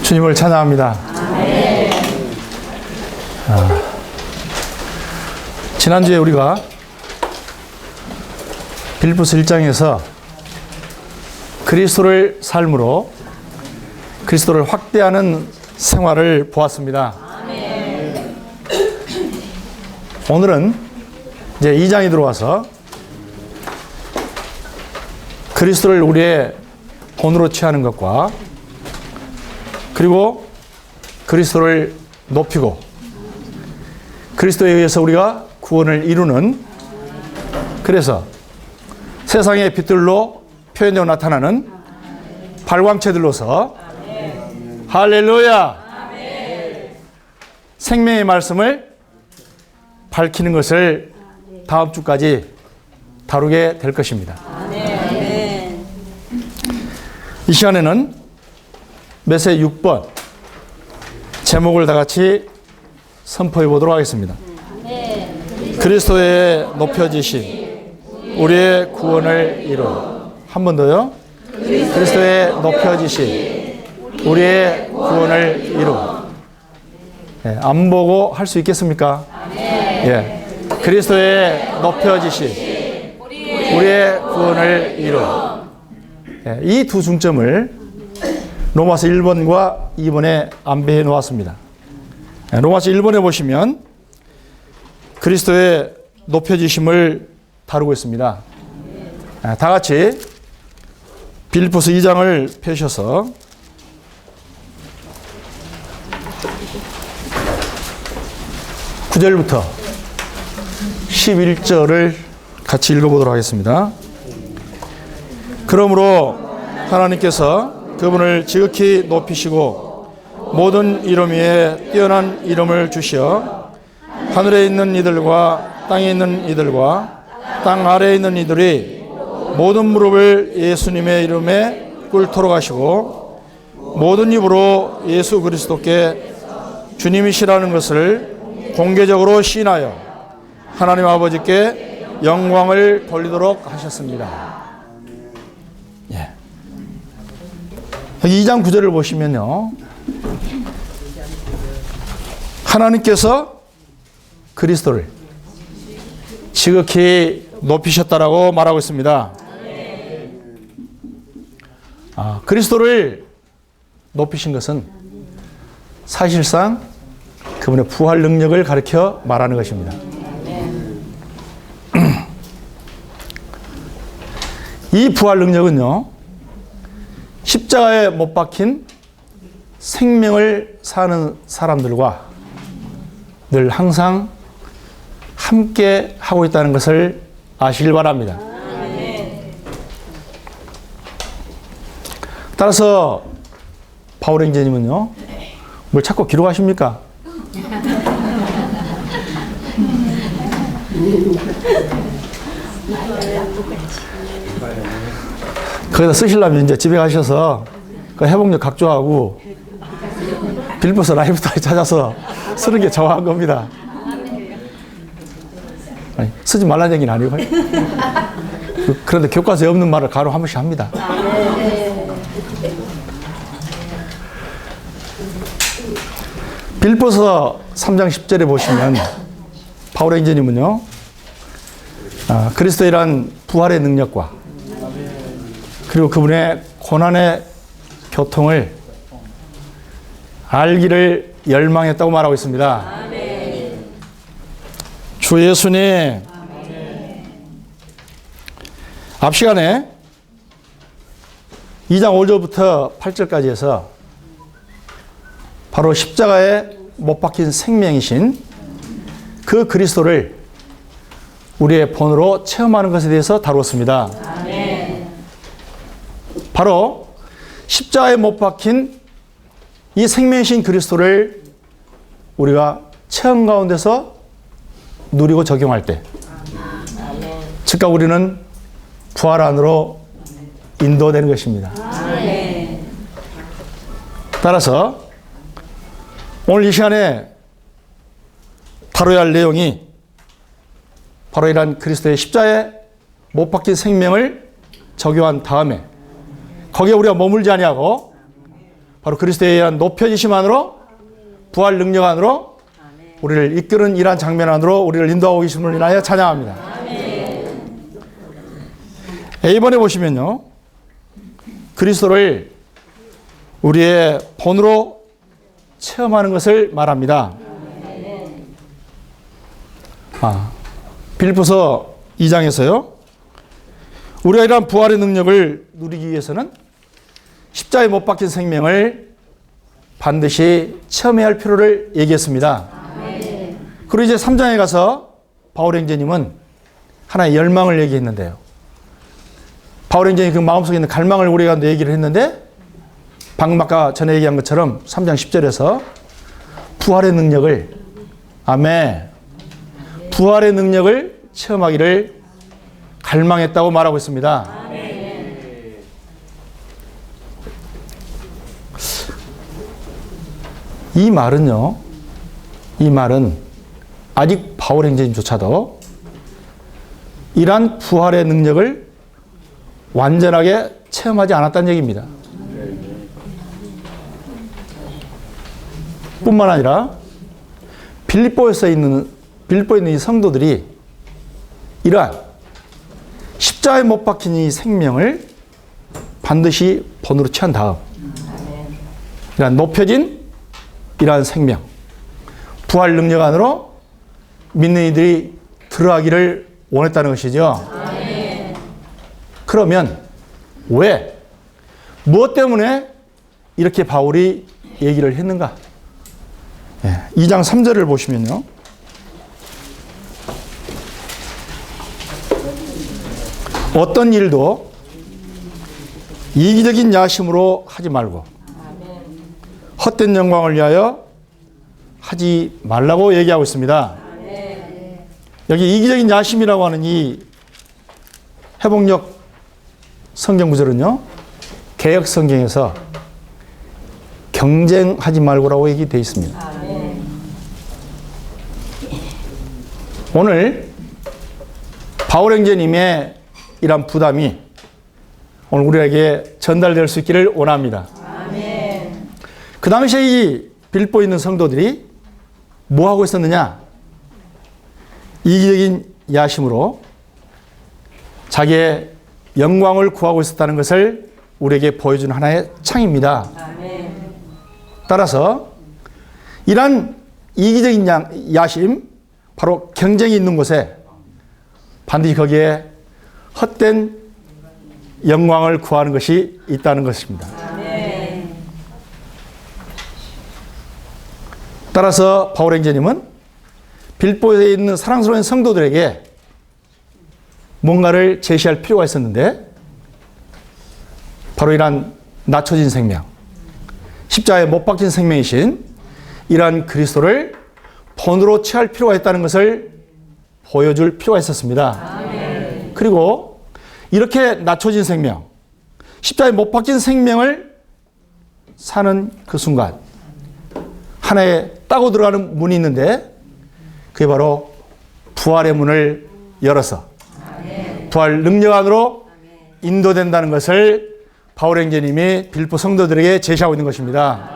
주님을 찬양합니다. 지난주에 우리가 빌립보서 1장에서 그리스도를 삶으로 그리스도를 확대하는 생활을 보았습니다. 오늘은 이제 2장이 들어와서 그리스도를 우리의 본으로 취하는 것과 그리고 그리스도를 높이고 그리스도에 의해서 우리가 구원을 이루는, 그래서 세상의 빛들로 표현되어 나타나는 발광체들로서 할렐루야 생명의 말씀을 밝히는 것을 다음 주까지 다루게 될 것입니다. 이 시간에는 메시지 6번 제목을 다 같이 선포해 보도록 하겠습니다. 그리스도의 높여지신 우리의 구원을 이룬. 한 번 더요. 그리스도의 높여지신 우리의 구원을 이룬. 안 보고 할 수 있겠습니까? 예. 그리스도의 높여지신 우리의 구원을 이룬. 이 두 중점을 로마서 1번과 2번에 안배해 놓았습니다. 로마서 1번에 보시면 그리스도의 높여지심을 다루고 있습니다. 다 같이 빌립보서 2장을 펴셔서 (9절부터) 11절을 같이 읽어보도록 하겠습니다. 그러므로 하나님께서 그분을 지극히 높이시고 모든 이름 위에 뛰어난 이름을 주시어 하늘에 있는 이들과 땅에 있는 이들과 땅 아래에 있는 이들이 모든 무릎을 예수님의 이름에 꿇도록 하시고 모든 입으로 예수 그리스도께 주님이시라는 것을 공개적으로 시인하여 하나님 아버지께 영광을 돌리도록 하셨습니다. 여기 2장 9절을 보시면요, 하나님께서 그리스도를 지극히 높이셨다라고 말하고 있습니다. 그리스도를 높이신 것은 사실상 그분의 부활 능력을 가리켜 말하는 것입니다. 이 부활 능력은요, 십자가에 못 박힌 생명을 사는 사람들과 늘 항상 함께 하고 있다는 것을 아시길 바랍니다. 따라서 바울 형제님은요, 뭘 자꾸 기록하십니까? 거기다 쓰시려면 이제 집에 가셔서 그 회복력 각조하고 빌립보서 라이브스타일 찾아서 쓰는 게 정확한 겁니다. 아니, 쓰지 말라는 얘기는 아니고. 그런데 교과서에 없는 말을 가로 한 번씩 합니다. 빌립보서 3장 10절에 보시면 바울 행제님은요, 그리스도이란 부활의 능력과 그리고 그분의 고난의 교통을 알기를 열망했다고 말하고 있습니다. 주 예수님, 앞 시간에 2장 5절부터 8절까지 해서 바로 십자가에 못 박힌 생명이신 그 그리스도를 우리의 본으로 체험하는 것에 대해서 다루었습니다. 바로 십자가에 못 박힌 이 생명이신 그리스도를 우리가 체험 가운데서 누리고 적용할 때, 즉각 우리는 부활 안으로 인도되는 것입니다. 따라서 오늘 이 시간에 다뤄야 할 내용이 바로 이러한 그리스도의 십자가에 못 박힌 생명을 적용한 다음에 거기에 우리가 머물지 아니하고 바로 그리스도에 의한 높여지심 안으로, 부활 능력 안으로 우리를 이끄는 이러한 장면 안으로 우리를 인도하고 계심을 인하여 찬양합니다. A번에 보시면요, 그리스도를 우리의 본으로 체험하는 것을 말합니다. 빌립보서 2장에서요, 우리가 이러한 부활의 능력을 누리기 위해서는 십자가에 못 박힌 생명을 반드시 체험해야 할 필요를 얘기했습니다. 그리고 이제 3장에 가서 바울 형제님은 하나의 열망을 얘기했는데요. 바울 형제님 그 마음속에 있는 갈망을 우리가 얘기를 했는데, 방금 아까 전에 얘기한 것처럼 3장 10절에서 부활의 능력을, 아멘, 부활의 능력을 체험하기를 갈망했다고 말하고 있습니다. 이 말은요, 이 말은 아직 바울 형제님조차도 이러한 부활의 능력을 완전하게 체험하지 않았다는 얘기입니다. 뿐만 아니라 빌립보에 있는 이 성도들이 이러한 십자가에 못 박힌 이 생명을 반드시 본으로 취한 다음, 이러한 높여진 이러한 생명, 부활 능력 안으로 믿는 이들이 들어가기를 원했다는 것이죠. 그러면 왜, 무엇 때문에 이렇게 바울이 얘기를 했는가? 2장 3절을 보시면요, 어떤 일도 이기적인 야심으로 하지 말고 헛된 영광을 위하여 하지 말라고 얘기하고 있습니다. 여기 이기적인 야심이라고 하는 이 회복력 성경 구절은요, 개역 성경에서 경쟁하지 말고라고 얘기되어 있습니다. 오늘 바울 형제님의 이런 부담이 오늘 우리에게 전달될 수 있기를 원합니다. 그 당시에 이 빌립보에 있는 성도들이 뭐 하고 있었느냐? 이기적인 야심으로 자기의 영광을 구하고 있었다는 것을 우리에게 보여주는 하나의 창입니다. 따라서 이러한 이기적인 야심, 바로 경쟁이 있는 곳에 반드시 거기에 헛된 영광을 구하는 것이 있다는 것입니다. 따라서 바울 형제님은 빌립보에 있는 사랑스러운 성도들에게 뭔가를 제시할 필요가 있었는데, 바로 이러한 낮춰진 생명, 십자가에 못 박힌 생명이신 이러한 그리스도를 본으로 취할 필요가 있다는 것을 보여줄 필요가 있었습니다. 그리고 이렇게 낮춰진 생명, 십자가에 못 박힌 생명을 사는 그 순간 하나의 따고 들어가는 문이 있는데, 그게 바로 부활의 문을 열어서 부활 능력 안으로 인도된다는 것을 바울 형제님이 빌립보 성도들에게 제시하고 있는 것입니다.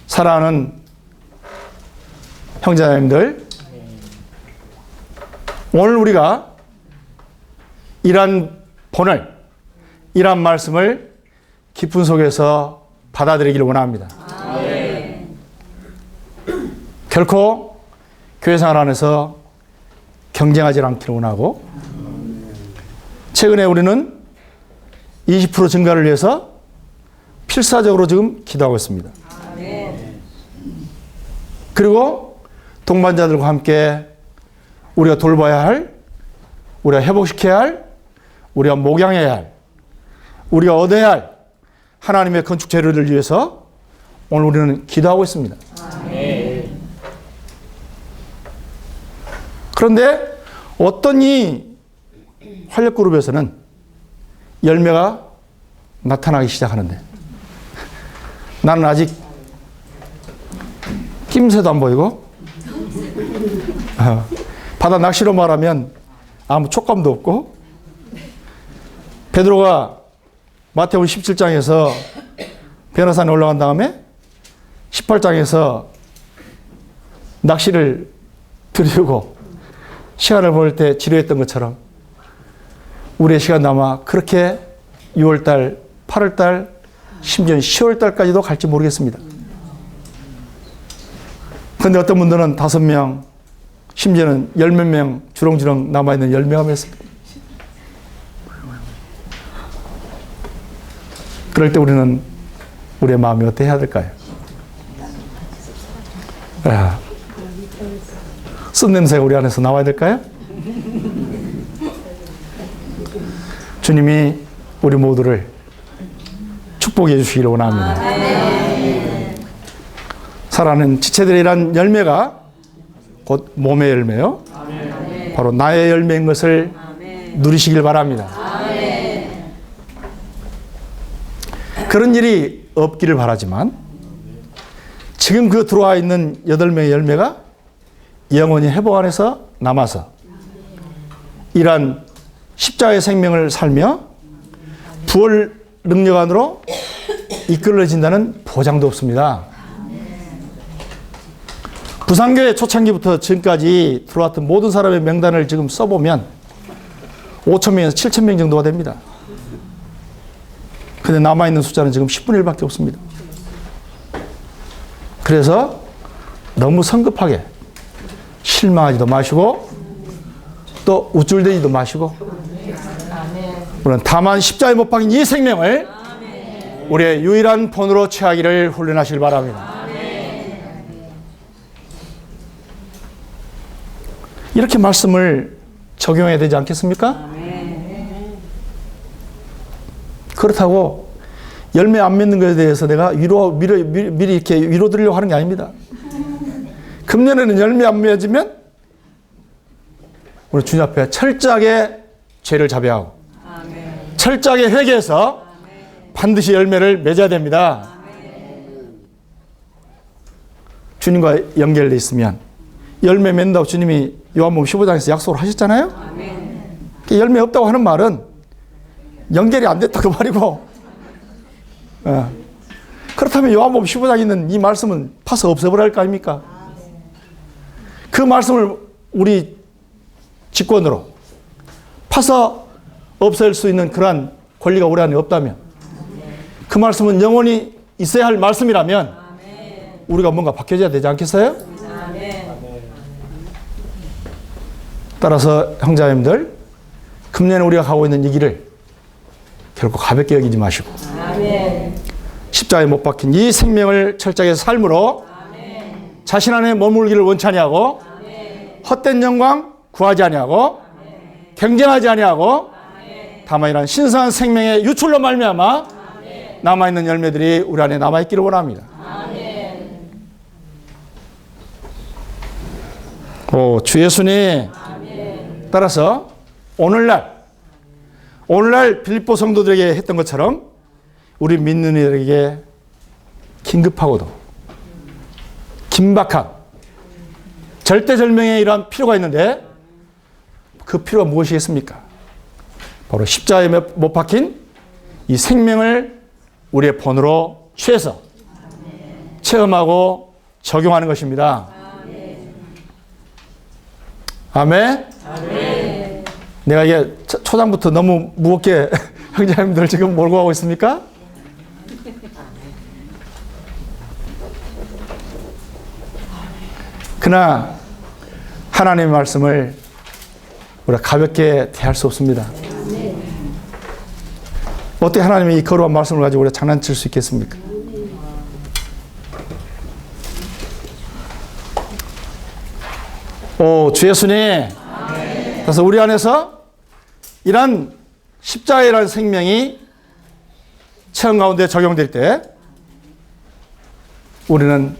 사랑하는 형제자매님들, 오늘 우리가 이러한 본을, 이러한 말씀을 기쁨 속에서 받아들이기를 원합니다. 결코 교회 생활 안에서 경쟁하지 않기를 원하고, 최근에 우리는 20% 증가를 위해서 필사적으로 지금 기도하고 있습니다. 그리고 동반자들과 함께 우리가 돌봐야 할, 우리가 회복시켜야 할, 우리가 목양해야 할, 우리가 얻어야 할 하나님의 건축 재료를 위해서 오늘 우리는 기도하고 있습니다. 그런데 어떤 이 활력그룹에서는 열매가 나타나기 시작하는데, 나는 아직 낌새도 안 보이고, 바다 낚시로 말하면 아무 촉감도 없고, 베드로가 마태복음 17장에서 변호산에 올라간 다음에 18장에서 낚시를 들이우고 시간을 보낼 때 지루했던 것처럼 우리의 시간도 아마 그렇게 6월달, 8월달, 심지어 10월달까지도 갈지 모르겠습니다. 그런데 어떤 분들은 5명, 심지어는 10몇 명 주렁주렁 남아있는 열매가 맺습니다. 그럴 때 우리는 우리의 마음이 어떻게 해야 될까요? 쓴 냄새가 우리 안에서 나와야 될까요? 주님이 우리 모두를 축복해 주시기를 원합니다. 살아가는 지체들이란 열매가 곧 몸의 열매요. 바로 나의 열매인 것을 누리시길 바랍니다. 그런 일이 없기를 바라지만 지금 그 들어와 있는 8명의 열매가 영원히 회복 안에서 남아서 이러한 십자가의 생명을 살며 부활 능력 안으로 이끌어진다는 보장도 없습니다. 부산교회 초창기부터 지금까지 들어왔던 모든 사람의 명단을 지금 써보면 5,000명에서 7,000명 정도가 됩니다. 근데 남아있는 숫자는 지금 10분의 1밖에 없습니다. 그래서 너무 성급하게 실망하지도 마시고 또 우쭐대지도 마시고 우리는 다만 십자가에 못 박힌 이 생명을 우리의 유일한 본으로 취하기를 훈련하시길 바랍니다. 이렇게 말씀을 적용해야 되지 않겠습니까? 그렇다고 열매 안 맺는 것에 대해서 내가 미리 이렇게 위로 드리려고 하는 게 아닙니다. 금년에는 열매 안 맺으면 우리 주님 앞에 철저하게 죄를 자백하고 철저하게 회개해서 반드시 열매를 맺어야 됩니다. 주님과 연결되어 있으면 열매 맺는다고 주님이 요한복음 15장에서 약속을 하셨잖아요. 열매 없다고 하는 말은 연결이 안 됐다고 말이고, 그렇다면 요한복음 15장에 있는 이 말씀은 파서 없애버려야 할 거 아닙니까? 그 말씀을 우리 직권으로 파서 없앨 수 있는 그러한 권리가 우리 안에 없다면, 그 말씀은 영원히 있어야 할 말씀이라면 우리가 뭔가 바뀌어져야 되지 않겠어요? 따라서 형제자매들, 금년에 우리가 가고 있는 이 길을 결코 가볍게 여기지 마시고 십자가에 못 박힌 이 생명을 철저하게 삶으로 자신 안에 머물기를 원치 아니하고 헛된 영광 구하지 아니하고 경쟁하지 아니하고 다만 이런 신성한 생명의 유출로 말미암아 남아있는 열매들이 우리 안에 남아있기를 원합니다. 오, 주 예수님. 따라서 오늘날 빌립보 성도들에게 했던 것처럼 우리 믿는 이들에게 긴급하고도 긴박한 절대절명의 이러한 필요가 있는데, 그 필요가 무엇이겠습니까? 바로 십자가에 못 박힌 이 생명을 우리의 본으로 취해서 체험하고 적용하는 것입니다. 아멘. 내가 이게 초장부터 너무 무겁게 형제님들 지금 몰고 가고 있습니까? 그러나 하나님의 말씀을 우리가 가볍게 대할 수 없습니다. 어떻게 하나님의 이 거룩한 말씀을 가지고 우리가 장난칠 수 있겠습니까? 오, 주 예수님. 그래서 우리 안에서 이런 십자가라는 생명이 체험 가운데 적용될 때 우리는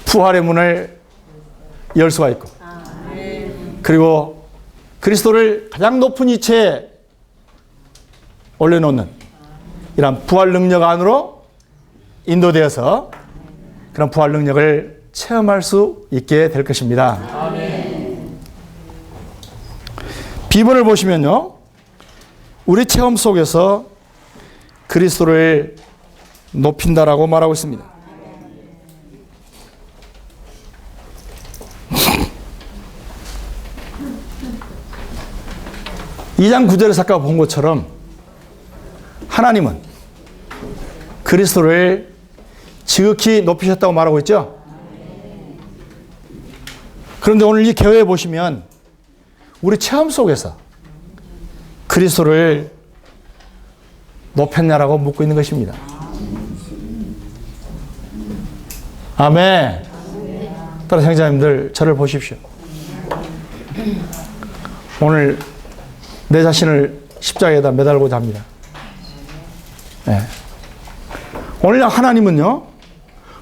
부활의 문을 열 수가 있고, 그리고 그리스도를 가장 높은 위치에 올려놓는 이런 부활 능력 안으로 인도되어서 그런 부활 능력을 체험할 수 있게 될 것입니다. 비번을 보시면요, 우리 체험 속에서 그리스도를 높인다라고 말하고 있습니다. 2장 9절에서 아까 본 것처럼 하나님은 그리스도를 지극히 높이셨다고 말하고 있죠. 그런데 오늘 이 교회에 보시면 우리 체험 속에서 그리스도를 높였냐라고 묻고 있는 것입니다. 아멘. 따라서 형제자님들, 저를 보십시오. 오늘 내 자신을 십자가에다 매달고자 합니다. 네. 오늘 하나님은요,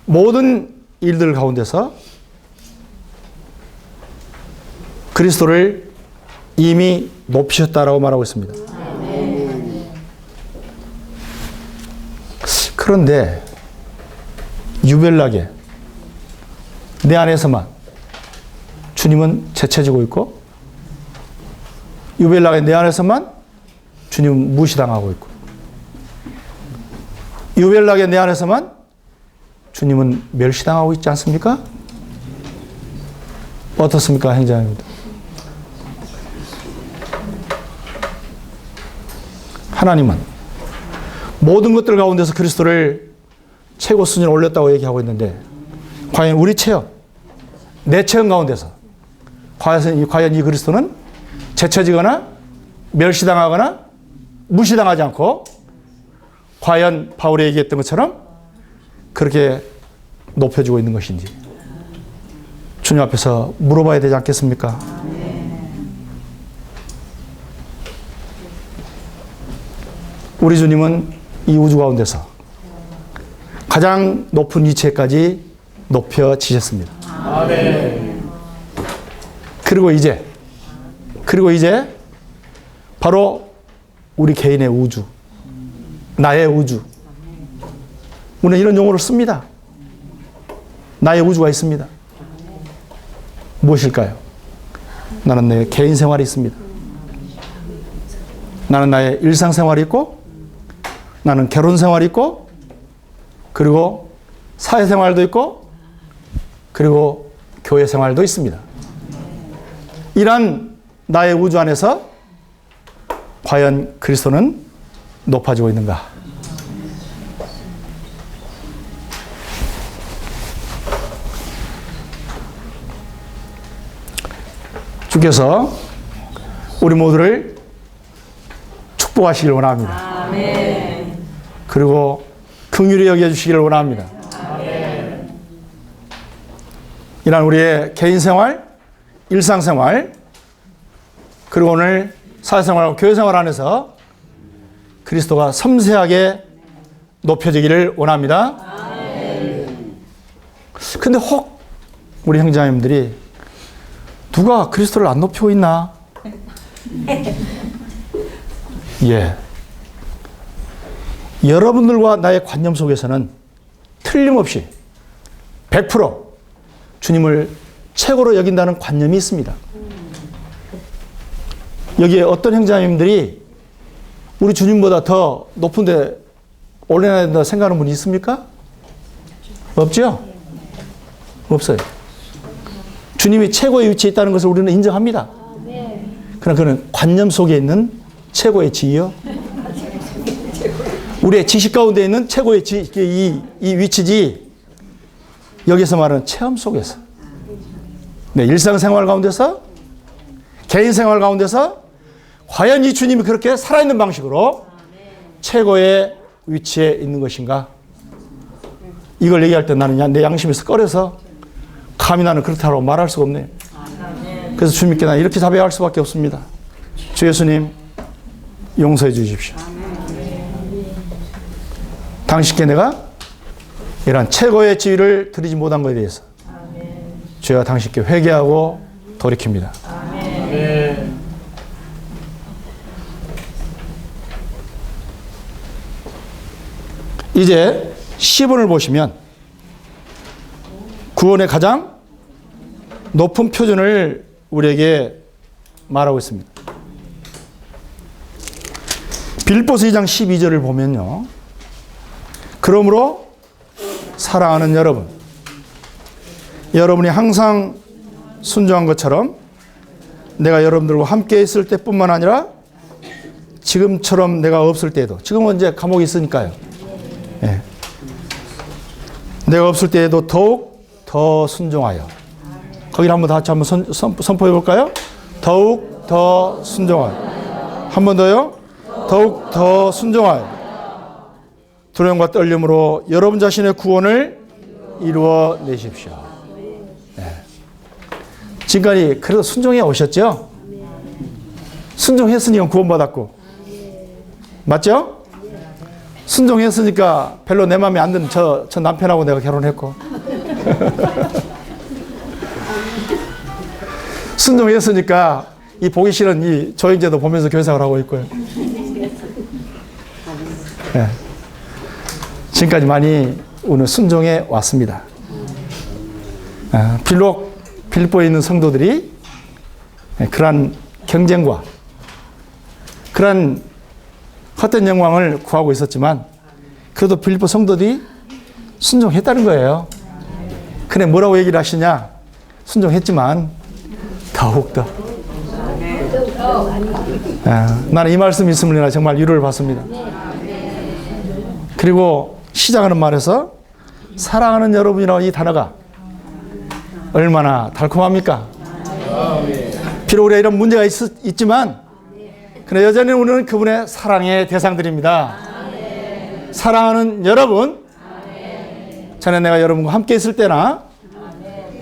모든 일들 가운데서 그리스도를 이미 높이셨다라고 말하고 있습니다. 그런데 유별나게 내 안에서만 주님은 제쳐지고 있고, 유별나게 내 안에서만 주님은 무시당하고 있고, 유별나게 내 안에서만 주님은 멸시당하고 있지 않습니까? 어떻습니까, 행자입니다. 하나님은 모든 것들 가운데서 그리스도를 최고 수준에 올렸다고 얘기하고 있는데, 과연 우리 체험, 내 체험 가운데서 과연 이 그리스도는 제쳐지거나 멸시당하거나 무시당하지 않고 과연 바울이 얘기했던 것처럼 그렇게 높여주고 있는 것인지 주님 앞에서 물어봐야 되지 않겠습니까? 우리 주님은 이 우주 가운데서 가장 높은 위치에까지 높여지셨습니다. 아멘. 그리고 이제 바로 우리 개인의 우주, 나의 우주, 우리는 이런 용어를 씁니다. 나의 우주가 있습니다. 무엇일까요? 나는 내 개인 생활이 있습니다. 나는 나의 일상생활이 있고, 나는 결혼 생활이 있고, 그리고 사회생활도 있고, 그리고 교회 생활도 있습니다. 이러한 나의 우주 안에서 과연 그리스도는 높아지고 있는가? 주께서 우리 모두를 축복하시길 원합니다. 아멘. 그리고 긍휼히 여겨주시기를 원합니다. 아멘. 이런 우리의 개인생활, 일상생활, 그리고 오늘 사회생활, 교회생활 안에서 그리스도가 섬세하게 높여지기를 원합니다. 아멘. 근데 혹 우리 형제자매님들이 누가 그리스도를 안 높이고 있나? 예. 여러분들과 나의 관념 속에서는 틀림없이 100% 주님을 최고로 여긴다는 관념이 있습니다. 여기에 어떤 형제자매님들이 우리 주님보다 더 높은데 올려놔야 된다 생각하는 분이 있습니까? 없죠? 없어요. 주님이 최고의 위치에 있다는 것을 우리는 인정합니다. 그러나 그는 관념 속에 있는 최고의 지위요. 우리의 지식 가운데 있는 최고의 이 위치지, 여기서 말하는 체험 속에서, 네, 일상생활 가운데서, 개인생활 가운데서 과연 이 주님이 그렇게 살아있는 방식으로 최고의 위치에 있는 것인가? 이걸 얘기할 때 나는 내 양심에서 꺼려서 감히 나는 그렇다고 말할 수가 없네요. 그래서 주님께 나 이렇게 자배할 수밖에 없습니다. 주 예수님, 용서해 주십시오. 당신께 내가 이러한 최고의 지위를 드리지 못한 것에 대해서 주여 당신께 회개하고 돌이킵니다. 아멘. 이제 시본을 보시면 구원의 가장 높은 표준을 우리에게 말하고 있습니다. 빌립보서 2장 12절을 보면요, 그러므로 사랑하는 여러분, 여러분이 항상 순종한 것처럼 내가 여러분들과 함께 있을 때뿐만 아니라 지금처럼 내가 없을 때에도, 지금은 이제 감옥에 있으니까요. 예. 내가 없을 때에도 더욱 더 순종하여, 거기를 한번 같이 한번 선포해 볼까요? 더욱 더 순종하여. 한 번 더요. 더욱 더 순종하여. 두려움과 떨림으로 여러분 자신의 구원을 이루어 내십시오. 네. 지금까지 그래도 순종해 오셨죠? 순종했으니까 구원받았고, 맞죠? 순종했으니까 별로 내 마음에 안 드는 저 남편하고 내가 결혼했고, 순종했으니까 이 보기 싫은 이 조영재도 보면서 교회생활을 하고 있고요. 네. 지금까지 많이 오늘 순종해 왔습니다. 비록 빌립보에 있는 성도들이 그러한 경쟁과 그러한 헛된 영광을 구하고 있었지만 그래도 빌립보 성도들이 순종했다는 거예요. 그래 뭐라고 얘기를 하시냐? 순종했지만 더욱더. 나는 이 말씀이 있으므로 정말 위로를 받습니다. 그리고 시작하는 말에서 사랑하는 여러분이라는 이 단어가 얼마나 달콤합니까? 비록 우리가 이런 문제가 있지만 그러나 여전히 우리는 그분의 사랑의 대상들입니다. 사랑하는 여러분, 전에 내가 여러분과 함께 있을 때나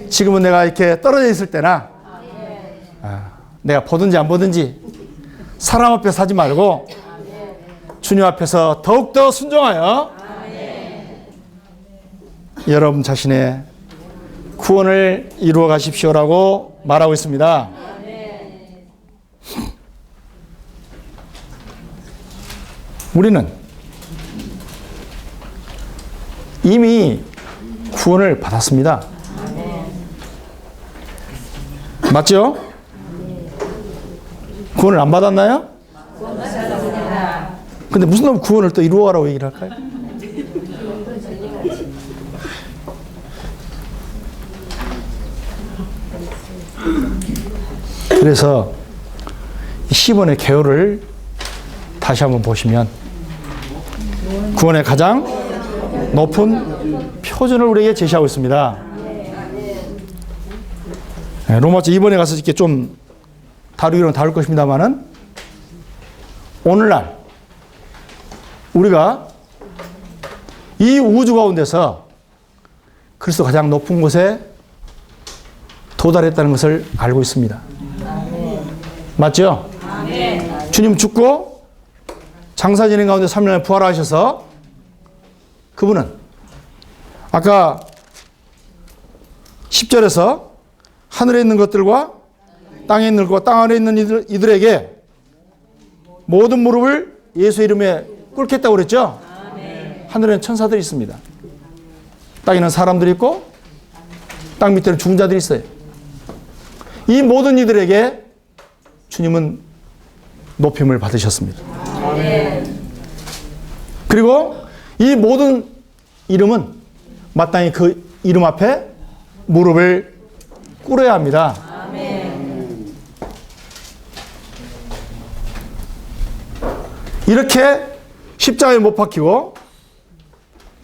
지금은 내가 이렇게 떨어져 있을 때나 내가 보든지 안 보든지 사람 앞에 서지 말고 주님 앞에서 더욱더 순종하여 여러분 자신의 구원을 이루어 가십시오라고 말하고 있습니다. 우리는 이미 구원을 받았습니다. 맞죠? 구원을 안 받았나요? 근데 무슨 놈 구원을 또 이루어라고 얘기를 할까요? 그래서 시몬의 개요를 다시 한번 보시면 구원의 가장 높은 표준을 우리에게 제시하고 있습니다. 로마서 2번에 가서 이렇게 좀 다루기로는 다룰 것입니다만은 오늘날 우리가 이 우주 가운데서 그리스도 가장 높은 곳에 도달했다는 것을 알고 있습니다. 맞죠? 주님 죽고 장사 지낸 가운데 3일 만에 부활하셔서 그분은 아까 10절에서 하늘에 있는 것들과 땅에 있는 것과 땅 아래 있는 이들에게 모든 무릎을 예수 이름에 꿇겠다고 그랬죠? 하늘에는 천사들이 있습니다. 땅에는 사람들이 있고 땅 밑에는 죽은 자들이 있어요. 이 모든 이들에게 주님은 높임을 받으셨습니다. 그리고 이 모든 이름은 마땅히 그 이름 앞에 무릎을 꿇어야 합니다. 이렇게 십자가에 못 박히고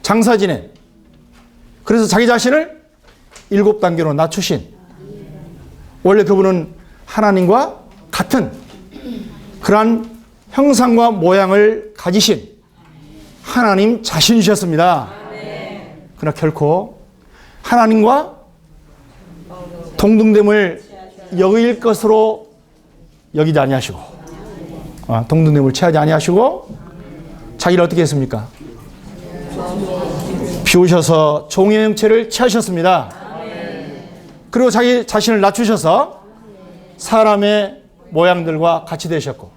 장사 지낸, 그래서 자기 자신을 7단계로 낮추신, 원래 그분은 하나님과 같은 그러한 형상과 모양을 가지신 하나님 자신이셨습니다. 그러나 결코 하나님과 동등됨을 여길 것으로 여기지 아니하시고, 동등됨을 취하지 아니하시고 자기를 어떻게 했습니까? 비우셔서 종의 형체를 취하셨습니다. 그리고 자기 자신을 낮추셔서 사람의 모양들과 같이 되셨고,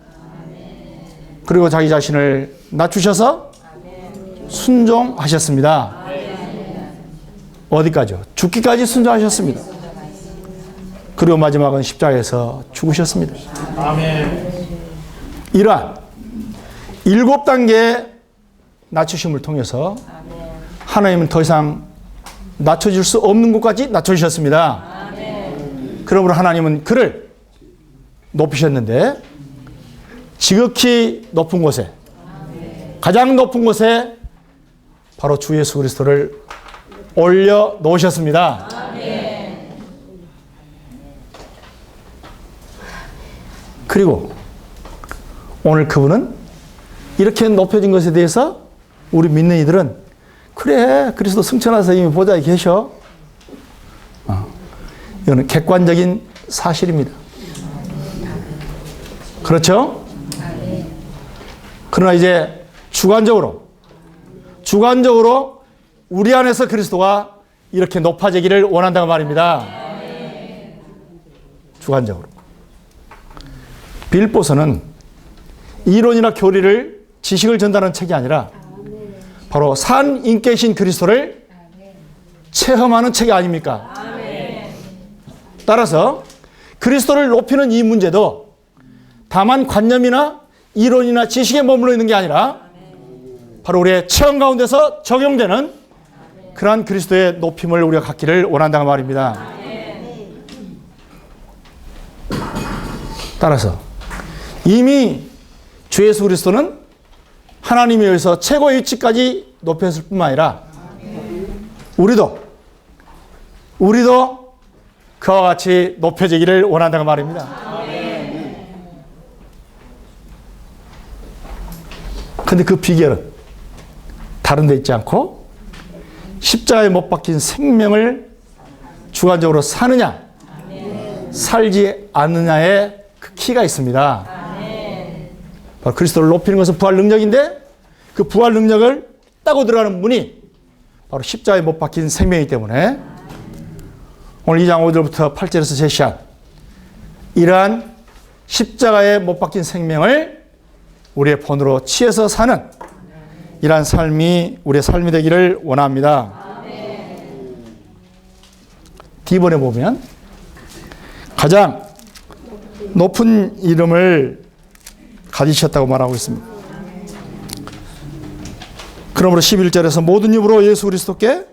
그리고 자기 자신을 낮추셔서 순종하셨습니다. 어디까지요? 죽기까지 순종하셨습니다. 그리고 마지막은 십자가에서 죽으셨습니다. 이러한 7단계의 낮추심을 통해서 하나님은 더 이상 낮춰질 수 없는 곳까지 낮춰주셨습니다. 그러므로 하나님은 그를 높이셨는데 지극히 높은 곳에, 가장 높은 곳에 바로 주 예수 그리스도를 올려 놓으셨습니다. 그리고 오늘 그분은 이렇게 높여진 것에 대해서 우리 믿는 이들은 그래, 그리스도 승천하사 이미 보좌에 계셔. 이거는 객관적인 사실입니다. 그렇죠? 그러나 이제 주관적으로 우리 안에서 그리스도가 이렇게 높아지기를 원한다고 말입니다. 주관적으로. 빌보서는 이론이나 교리를, 지식을 전달하는 책이 아니라 바로 산 인격이신 그리스도를 체험하는 책이 아닙니까? 따라서 그리스도를 높이는 이 문제도 다만 관념이나 이론이나 지식에 머물러 있는 게 아니라 바로 우리의 체험 가운데서 적용되는 그러한 그리스도의 높임을 우리가 갖기를 원한다는 말입니다. 따라서 이미 주 예수 그리스도는 하나님에 의해서 최고의 위치까지 높였을 뿐만 아니라 우리도 그와 같이 높여지기를 원한다는 말입니다. 그런데 그 비결은 다른 데 있지 않고 십자가에 못 박힌 생명을 주관적으로 사느냐 살지 않느냐에 그 키가 있습니다. 바로 그리스도를 높이는 것은 부활 능력인데 그 부활 능력을 따고 들어가는 문이 바로 십자가에 못 박힌 생명이기 때문에 오늘 2장 5절부터 8절에서 제시한 이러한 십자가에 못 박힌 생명을 우리의 본으로 취해서 사는 이러한 삶이 우리의 삶이 되기를 원합니다. D번에 보면 가장 높은 이름을 가지셨다고 말하고 있습니다. 그러므로 11절에서 모든 입으로 예수 그리스도께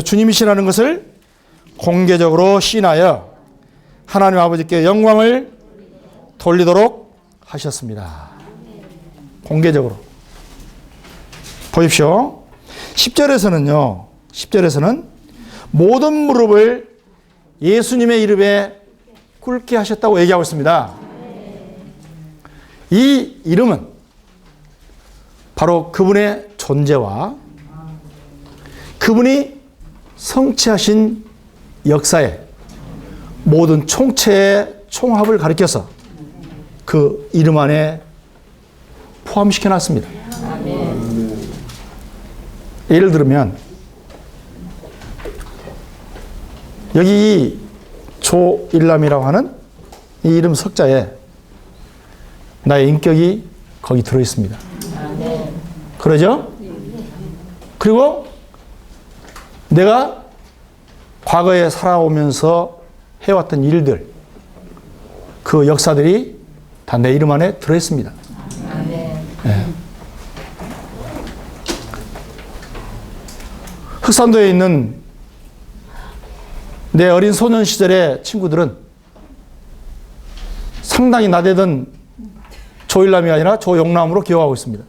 주님이시라는 것을 공개적으로 시인하여 하나님 아버지께 영광을 돌리도록 하셨습니다. 공개적으로. 보십시오. 10절에서는 모든 무릎을 예수님의 이름에 꿇게 하셨다고 얘기하고 있습니다. 이 이름은 바로 그분의 존재와 그분이 성취하신 역사의 모든 총체의 총합을 가리켜서 그 이름 안에 포함시켜 놨습니다. 예를 들면 여기 조일남이라고 하는 이 이름 석자에 나의 인격이 거기 들어있습니다. 그러죠? 그리고 내가 과거에 살아오면서 해왔던 일들, 그 역사들이 다 내 이름 안에 들어있습니다. 네. 흑산도에 있는 내 어린 소년 시절의 친구들은 상당히 나대던 조일남이 아니라 조용남으로 기억하고 있습니다.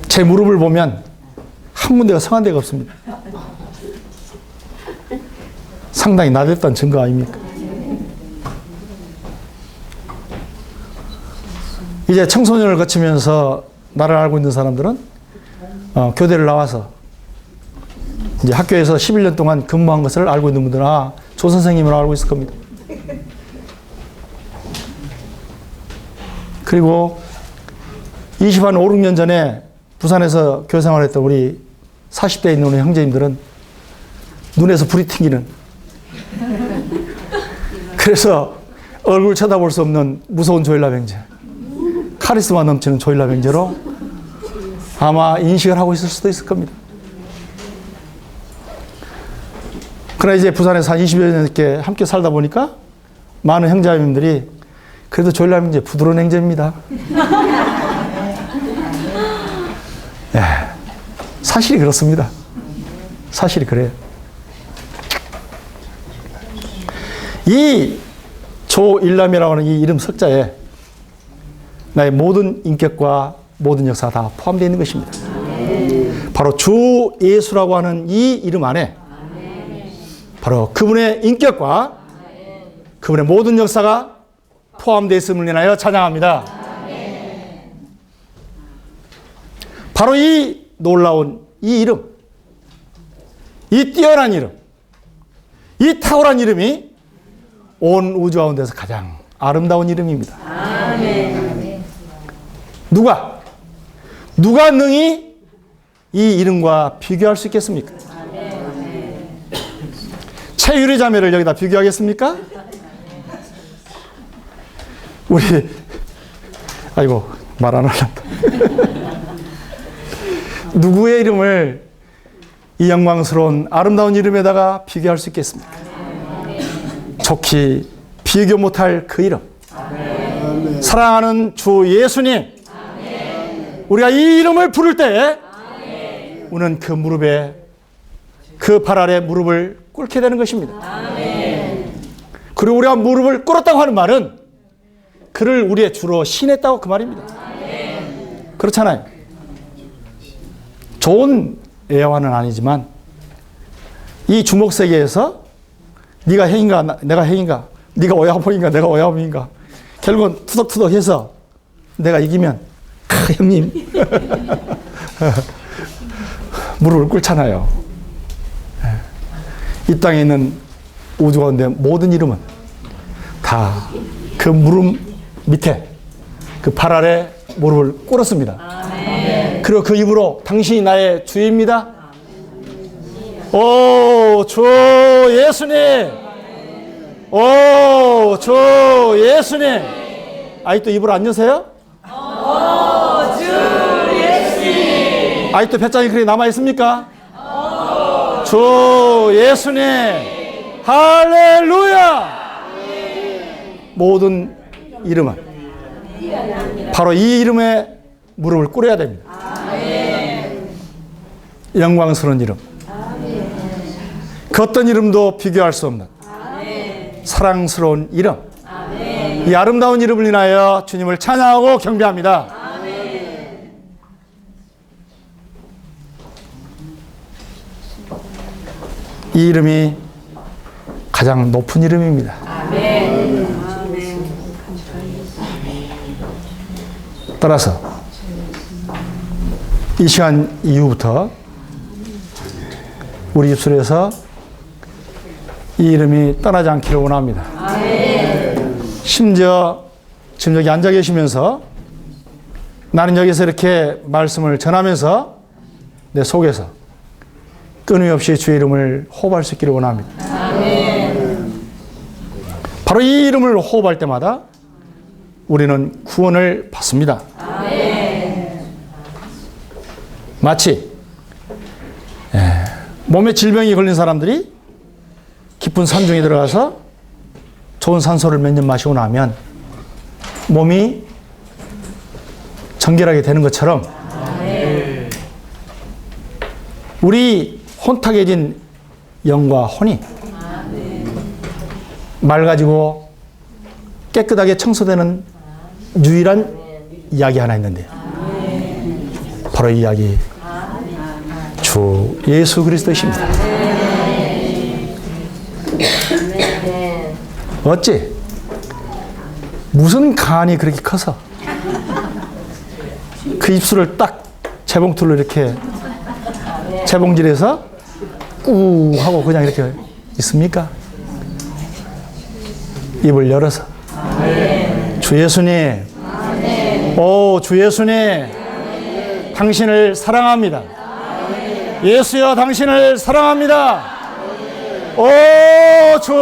제 무릎을 보면 한 군데가 성한 데가 없습니다. 상당히 나댔다는 증거 아닙니까? 이제 청소년을 거치면서 나를 알고 있는 사람들은 교대를 나와서 이제 학교에서 11년 동안 근무한 것을 알고 있는 분들은 조 선생님을 알고 있을 겁니다. 그리고 5, 6년 전에 부산에서 교생활했던 우리 40대에 있는 우리 형제님들은 눈에서 불이 튕기는, 그래서 얼굴 쳐다볼 수 없는 무서운 조일남 형제, 카리스마 넘치는 조일남 형제로 아마 인식을 하고 있을 수도 있을 겁니다. 그러나 이제 부산에서 한 20여 년 이렇게 함께 살다 보니까 많은 형제자매님들이 그래도 조일남 형제 부드러운 형제입니다. 예, 사실이 그렇습니다. 사실이 그래요. 이 조일남이라고 하는 이 이름 석자에 나의 모든 인격과 모든 역사가 다 포함되어 있는 것입니다. 바로 주 예수라고 하는 이 이름 안에 바로 그분의 인격과 그분의 모든 역사가 포함되어 있음을 인하여 찬양합니다. 바로 이 놀라운 이 이름, 이 뛰어난 이름, 이 탁월한 이름이 온 우주 가운데서 가장 아름다운 이름입니다. 누가 능히 이 이름과 비교할 수 있겠습니까? 최유리 자매를 여기다 비교하겠습니까? 우리 아이고 말 안 하려다. 누구의 이름을 이 영광스러운 아름다운 이름에다가 비교할 수 있겠습니까? 좋게 비교 못할 그 이름. 사랑하는 주 예수님, 우리가 이 이름을 부를 때 우리는 그 무릎에, 그 발 아래 무릎을 꿇게 되는 것입니다. 그리고 우리가 무릎을 꿇었다고 하는 말은 그를 우리의 주로 신했다고 그 말입니다. 그렇잖아요. 좋은 애화는 아니지만 이 주목 세계에서 네가 행인가 내가 행인가, 네가 오야봉인가 내가 오야봉인가, 결국은 투덕투덕해서 내가 이기면 형님 무릎을 꿇잖아요. 이 땅에 있는 우주 가운데 모든 이름은 다 그 무릎 밑에 그 발 아래 무릎을 꿇었습니다. 그리고 그 입으로 당신이 나의 주입니다. 오, 주 예수님. 오, 주 예수님. 아직도 입을 안 여세요? 오, 주 예수님. 아직도 배짱이 그렇게 남아있습니까? 오, 주 예수님. 할렐루야. 모든 이름은 바로 이 이름에 무릎을 꿇어야 됩니다. 영광스러운 이름. 그 어떤 이름도 비교할 수 없는 사랑스러운 이름. 이 아름다운 이름을 인하여 주님을 찬양하고 경배합니다. 이 이름이 가장 높은 이름입니다. 따라서 이 시간 이후부터 우리 입술에서 이 이름이 떠나지 않기를 원합니다. 심지어 지금 여기 앉아 계시면서 나는 여기서 이렇게 말씀을 전하면서 내 속에서 끊임없이 주의 이름을 호흡할 수 있기를 원합니다. 바로 이 이름을 호흡할 때마다 우리는 구원을 받습니다. 마치 몸에 질병이 걸린 사람들이 깊은 산중에 들어가서 좋은 산소를 몇 년 마시고 나면 몸이 정결하게 되는 것처럼 우리 혼탁해진 영과 혼이 맑아지고 깨끗하게 청소되는 유일한 이야기 하나 있는데요. 바로 이 이야기 주 예수 그리스도이십니다. 어찌 무슨 간이 그렇게 커서 그 입술을 딱 재봉틀로 이렇게 재봉질해서 꾹 하고 그냥 이렇게 있습니까? 입을 열어서 주 예수님, 오 주 예수님, 당신을 사랑합니다. 예수여 당신을 사랑합니다. 오 주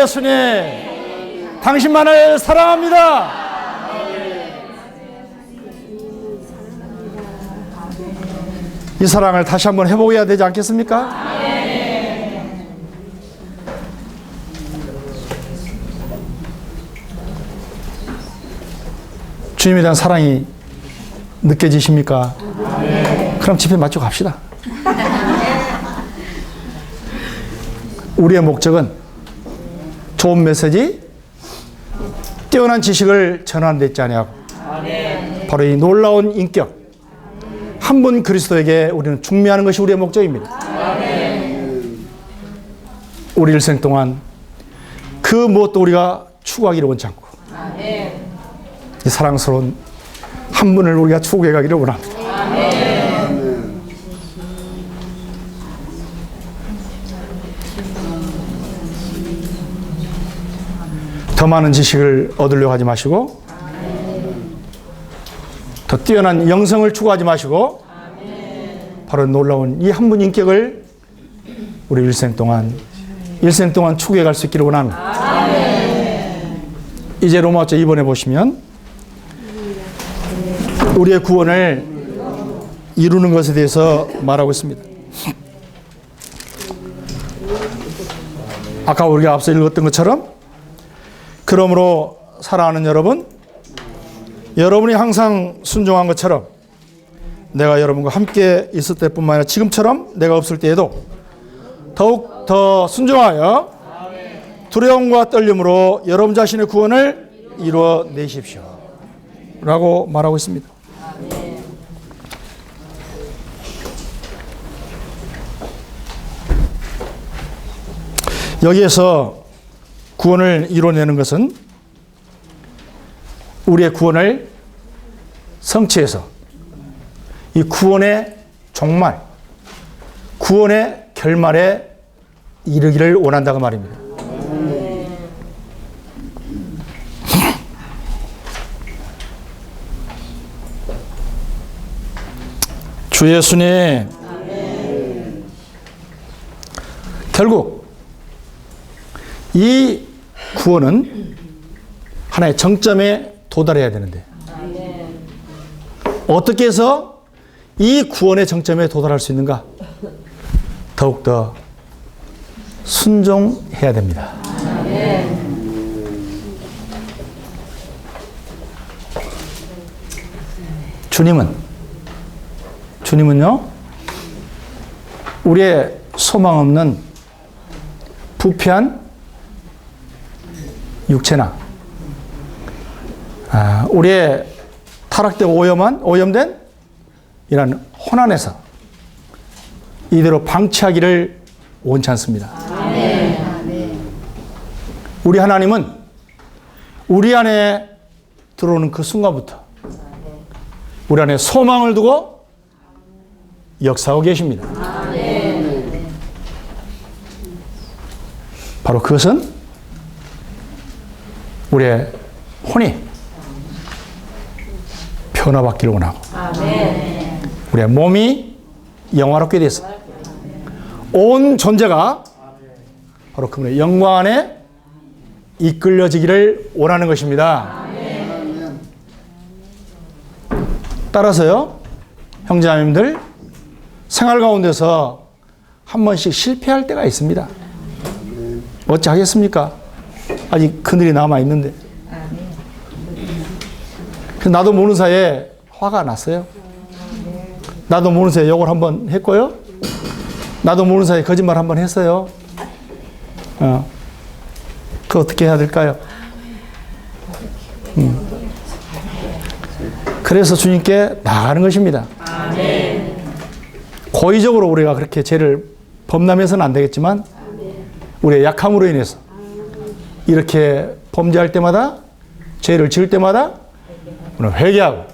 예수님, 당신만을 사랑합니다. 이 사랑을 다시 한번 회복해야 되지 않겠습니까? 주님에 대한 사랑이 느껴지십니까? 그럼 집에 맞춰 갑시다. 우리의 목적은 좋은 메시지, 뛰어난 지식을 전하는 데 있지 않냐고. 바로 이 놀라운 인격, 한 분 그리스도에게 우리는 중매하는 것이 우리의 목적입니다. 우리 일생 동안 그 무엇도 우리가 추구하기를 원치 않고 이 사랑스러운 한 분을 우리가 추구해 가기를 원합니다. 더 많은 지식을 얻으려고 하지 마시고 더 뛰어난 영성을 추구하지 마시고 바로 놀라운 이 한 분 인격을 우리 일생 동안 추구해 갈 수 있기를 원합니다. 이제 로마서 2번에 보시면 우리의 구원을 이루는 것에 대해서 말하고 있습니다. 아까 우리가 앞서 읽었던 것처럼 그러므로 사랑하는 여러분, 여러분이 항상 순종한 것처럼 내가 여러분과 함께 있을 때뿐만 아니라 지금처럼 내가 없을 때에도 더욱 더 순종하여 두려움과 떨림으로 여러분 자신의 구원을 이루어내십시오 라고 말하고 있습니다. 여기에서 구원을 이루어내는 것은 우리의 구원을 성취해서 이 구원의 종말, 구원의 결말에 이르기를 원한다고 말입니다. 주 예수님, 결국 이 구원은 하나의 정점에 도달해야 되는데 어떻게 해서 이 구원의 정점에 도달할 수 있는가? 더욱더 순종해야 됩니다. 주님은요, 우리의 소망 없는 부패한 육체나 우리의 타락되고 오염된 이런 혼안에서 이대로 방치하기를 원치 않습니다. 우리 하나님은 우리 안에 들어오는 그 순간부터 우리 안에 소망을 두고 역사하고 계십니다. 바로 그것은 우리의 혼이 변화받기를 원하고 우리의 몸이 영화롭게 돼서 온 존재가 바로 그분의 영광 안에 이끌려지기를 원하는 것입니다. 따라서요, 형제자매님들, 생활 가운데서 한 번씩 실패할 때가 있습니다. 어찌 하겠습니까? 아직 그늘이 남아있는데. 나도 모르는 사이에 화가 났어요. 나도 모르는 사이에 욕을 한번 했고요. 나도 모르는 사이에 거짓말 한번 했어요. 그 어떻게 해야 될까요? 그래서 주님께 나가는 것입니다. 고의적으로 우리가 그렇게 죄를 범람해서는 안 되겠지만 우리의 약함으로 인해서 이렇게 범죄할 때마다, 죄를 지을 때마다 우리는 회개하고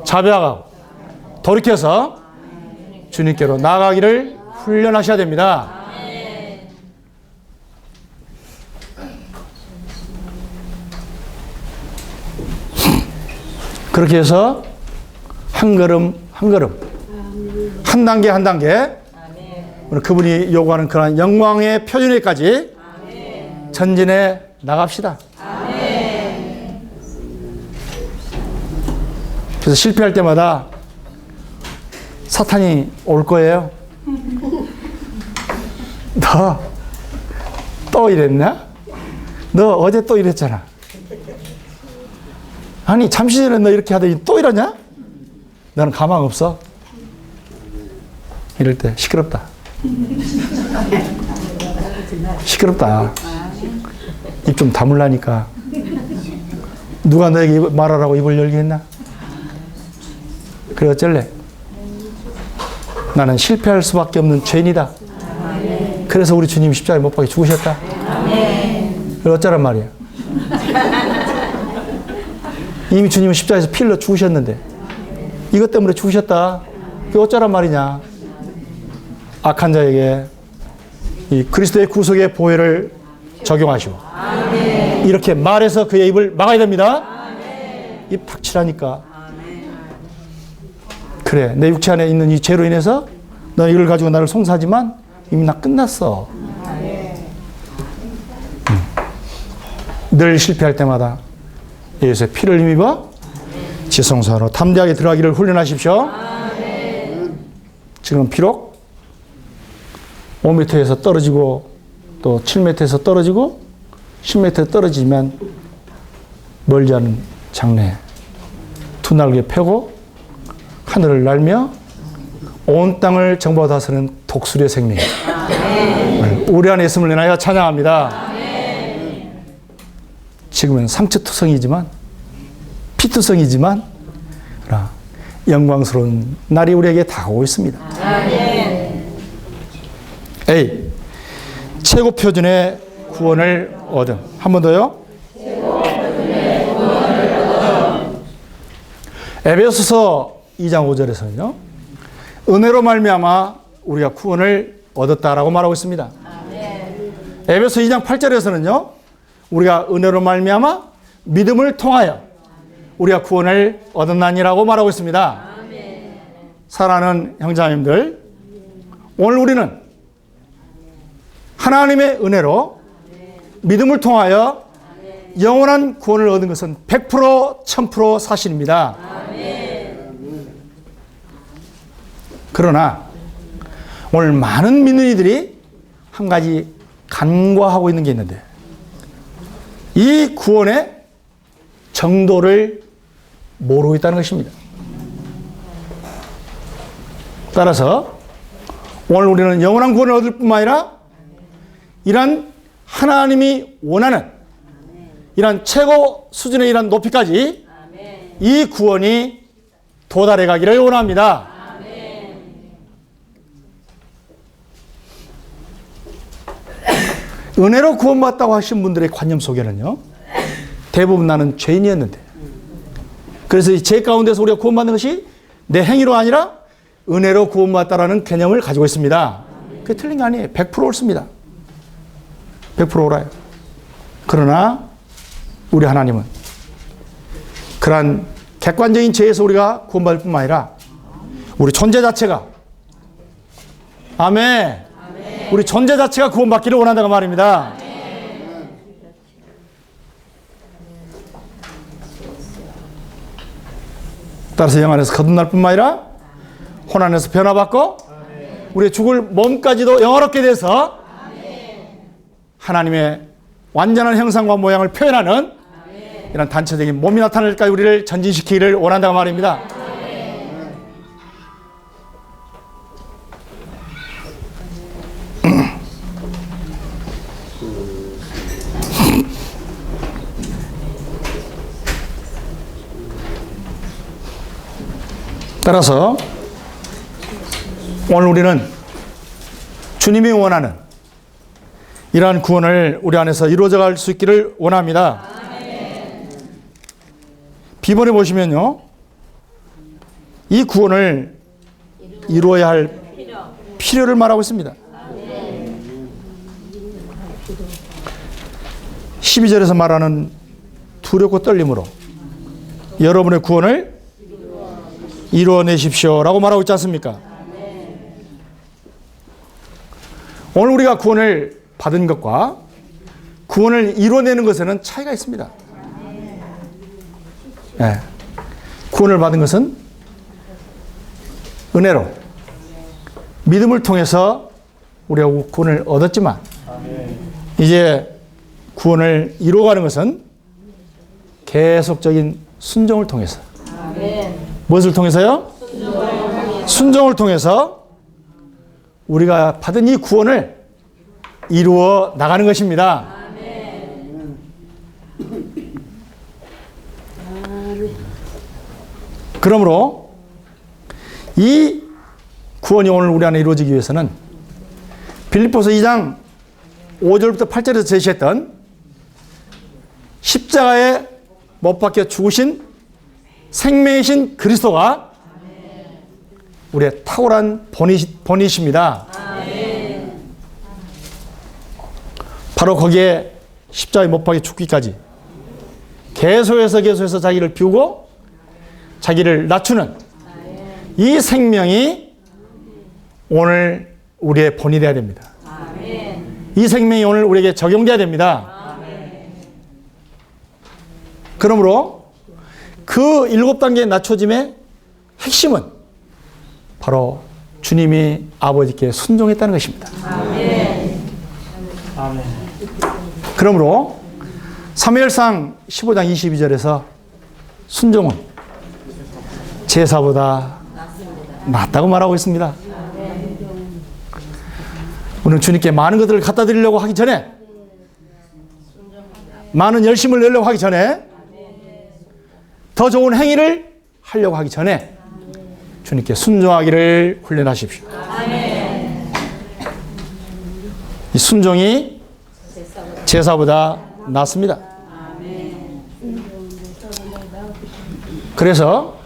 자백하고 돌이켜서 주님께로 나아가기를 훈련하셔야 됩니다. 그렇게 해서 한 걸음 한 걸음, 한 단계 한 단계 그분이 요구하는 그런 영광의 표준에까지 전진해 나갑시다. 그래서 실패할 때마다 사탄이 올 거예요. 너 또 이랬나? 너 어제 또 이랬잖아. 아니 잠시 전에 너 이렇게 하더니 또 이러냐? 너는 가망 없어? 이럴 때 시끄럽다. 시끄럽다. 입 좀 다물라니까. 누가 너에게 말하라고 입을 열게 했나? 그래 어쩔래? 나는 실패할 수밖에 없는 죄인이다. 그래서 우리 주님이 십자가에 못 박혀 죽으셨다. 그래 어쩌란 말이야? 이미 주님은 십자가에서 피 흘려 죽으셨는데 이것 때문에 죽으셨다. 그게 어쩌란 말이냐? 악한 자에게 이 그리스도의 구속의 보혈을 적용하시고 이렇게 말해서 그의 입을 막아야 됩니다. 입 닥치라니까. 그래 내 육체 안에 있는 이 죄로 인해서 너 이걸 가지고 나를 송사하지만 이미 나 끝났어. 늘 실패할 때마다 예수의 피를 힘입어 지성소로 담대하게 들어가기를 훈련하십시오. 지금 비록 5m에서 떨어지고 또 7m에서 떨어지고 10m 떨어지면 멀지 않은 장래 두 날개 펴고 하늘을 날며 온 땅을 정보하고 다스리는 독수리의 생명 우리 안에 있음을 인하여 찬양합니다. 지금은 상처투성이지만 피투성이지만 영광스러운 날이 우리에게 다가오고 있습니다. A. 최고 표준의 구원을 얻음. 한 번 더요. 에베소서 2장 5절에서는요. 은혜로 말미암아 우리가 구원을 얻었다라고 말하고 있습니다. 에베소 2장 8절에서는요. 우리가 은혜로 말미암아 믿음을 통하여 우리가 구원을 얻었나니라고 말하고 있습니다. 사랑하는 형제자매님들, 오늘 우리는 하나님의 은혜로 믿음을 통하여 영원한 구원을 얻은 것은 100% 1000% 사실입니다. 그러나 오늘 많은 믿는 이들이 한 가지 간과하고 있는 게 있는데 이 구원의 정도를 모르고 있다는 것입니다. 따라서 오늘 우리는 영원한 구원을 얻을 뿐만 아니라 이러한 하나님이 원하는 이러한 최고 수준의 이러한 높이까지 이 구원이 도달해 가기를 원합니다. 은혜로 구원받았다고 하신 분들의 관념 속에는요, 대부분 나는 죄인이었는데, 그래서 이 죄 가운데서 우리가 구원받는 것이 내 행위로 아니라 은혜로 구원받았다라는 개념을 가지고 있습니다. 그게 틀린 게 아니에요. 100% 옳습니다. 100% 옳아요. 그러나 우리 하나님은 그러한 객관적인 죄에서 우리가 구원받을 뿐만 아니라 우리 존재 자체가 아멘. 우리 존재 자체가 구원받기를 원한다고 말입니다. 따라서 영 안에서 거듭날 뿐만 아니라 혼 안에서 변화받고 우리의 죽을 몸까지도 영화롭게 돼서 하나님의 완전한 형상과 모양을 표현하는 이런 단체적인 몸이 나타날 때까지 우리를 전진시키기를 원한다고 말입니다. 따라서 오늘 우리는 주님이 원하는 이러한 구원을 우리 안에서 이루어져 갈 수 있기를 원합니다. 비번에 보시면요, 이 구원을 이루어야 할 필요를 말하고 있습니다. 12절에서 말하는 두렵고 떨림으로 여러분의 구원을 이루어내십시오 라고 말하고 있지 않습니까? 오늘 우리가 구원을 받은 것과 구원을 이루어내는 것에는 차이가 있습니다. 네. 구원을 받은 것은 은혜로 믿음을 통해서 우리가 구원을 얻었지만 이제 구원을 이루어가는 것은 계속적인 순종을 통해서. 무엇을 통해서요? 순종을 통해서 우리가 받은 이 구원을 이루어 나가는 것입니다. 그러므로 이 구원이 오늘 우리 안에 이루어지기 위해서는 빌립보서 2장 5절부터 8절에서 제시했던 십자가에 못 박혀 죽으신 생명이신 그리스도가 우리의 탁월한 본이십니다. 바로 거기에 십자가에 못 박혀 죽기까지 계속해서 자기를 비우고 자기를 낮추는 이 생명이 오늘 우리의 본이 되어야 됩니다. 이 생명이 오늘 우리에게 적용되어야 됩니다. 그러므로 그 7단계의 낮춰짐의 핵심은 바로 주님이 아버지께 순종했다는 것입니다. 그러므로 사무엘상 15장 22절에서 순종은 제사보다 낫다고 말하고 있습니다. 우리는 주님께 많은 것들을 갖다 드리려고 하기 전에, 많은 열심을 내려고 하기 전에, 더 좋은 행위를 하려고 하기 전에 주님께 순종하기를 훈련하십시오. 이 순종이 제사보다 낫습니다. 그래서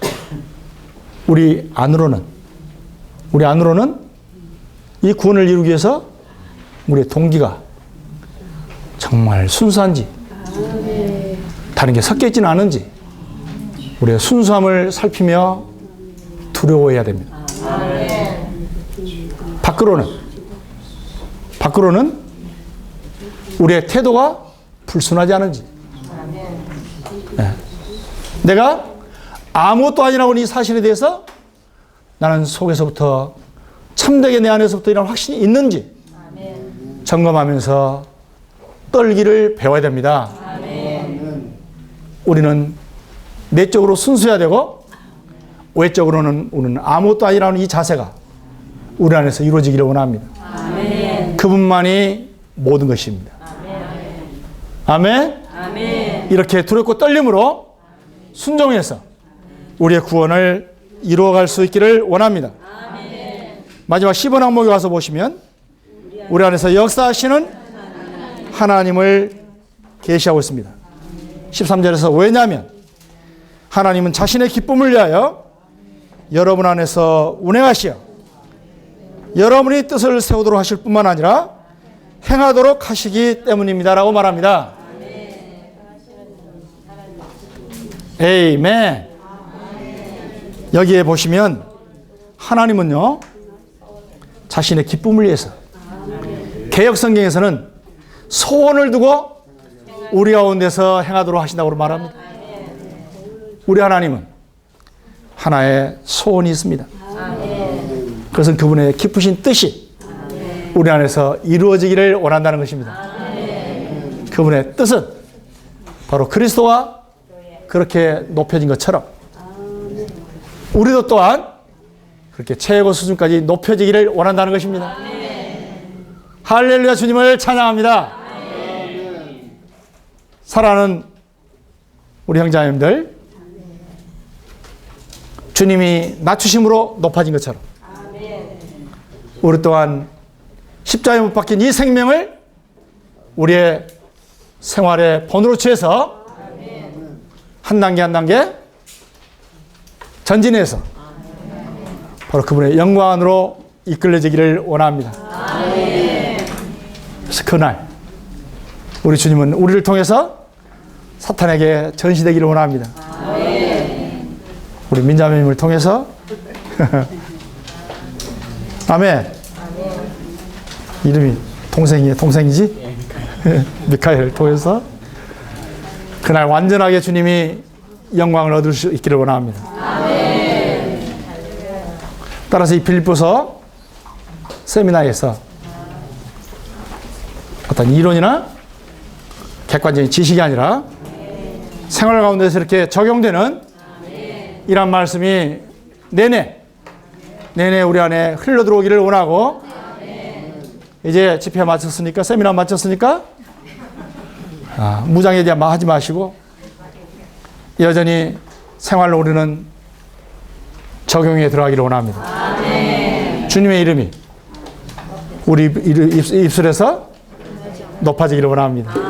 우리 안으로는 이 구원을 이루기 위해서 우리의 동기가 정말 순수한지, 다른 게 섞여 있지는 않은지 우리의 순수함을 살피며 두려워해야 됩니다. 밖으로는 우리의 태도가 불순하지 않은지, 내가 아무것도 아니라고 이 사실에 대해서 나는 속에서부터 참되게 내 안에서부터 이런 확신이 있는지 점검하면서 떨기를 배워야 됩니다. 우리는 내적으로 순수해야 되고 외적으로는 우리는 아무것도 아니라는 이 자세가 우리 안에서 이루어지기를 원합니다. 그분만이 모든 것입니다. 아멘. 이렇게 두렵고 떨림으로 순종해서 우리의 구원을 이루어갈 수 있기를 원합니다. 마지막 10번 항목에 와서 보시면 우리 안에서 역사하시는 하나님을 계시하고 있습니다. 13절에서 왜냐하면 하나님은 자신의 기쁨을 위하여 여러분 안에서 운행하시어 여러분이 뜻을 세우도록 하실 뿐만 아니라 행하도록 하시기 때문입니다 라고 말합니다. 에이멘. 여기에 보시면 하나님은요 자신의 기쁨을 위해서, 개역성경에서는 소원을 두고 우리 가운데서 행하도록 하신다고 말합니다. 우리 하나님은 하나의 소원이 있습니다. 그것은 그분의 깊으신 뜻이 우리 안에서 이루어지기를 원한다는 것입니다. 그분의 뜻은 바로 그리스도와 그렇게 높여진 것처럼 우리도 또한 그렇게 최고 수준까지 높여지기를 원한다는 것입니다. 할렐루야. 주님을 찬양합니다. 사랑하는 우리 형제자매님들, 주님이 낮추심으로 높아진 것처럼 우리 또한 십자가에 못 박힌 이 생명을 우리의 생활의 본으로 취해서 한 단계 한 단계 전진해서 바로 그분의 영광 안으로 이끌려지기를 원합니다. 그래서 그날 우리 주님은 우리를 통해서 사탄에게 전시되기를 원합니다. 우리 민자매님을 통해서 아멘. 이름이 동생이지? 미카엘을 통해서 그날 완전하게 주님이 영광을 얻을 수 있기를 원합니다. 따라서 이 빌립보서 세미나에서 어떤 이론이나 객관적인 지식이 아니라 생활 가운데서 이렇게 적용되는 이런 말씀이 내내 우리 안에 흘러들어오기를 원하고, 이제 집회 마쳤으니까, 세미나 마쳤으니까 무장에 대한 말 하지 마시고 여전히 생활로 우리는 적용에 들어가기를 원합니다. 주님의 이름이 우리 입술에서 높아지기를 원합니다.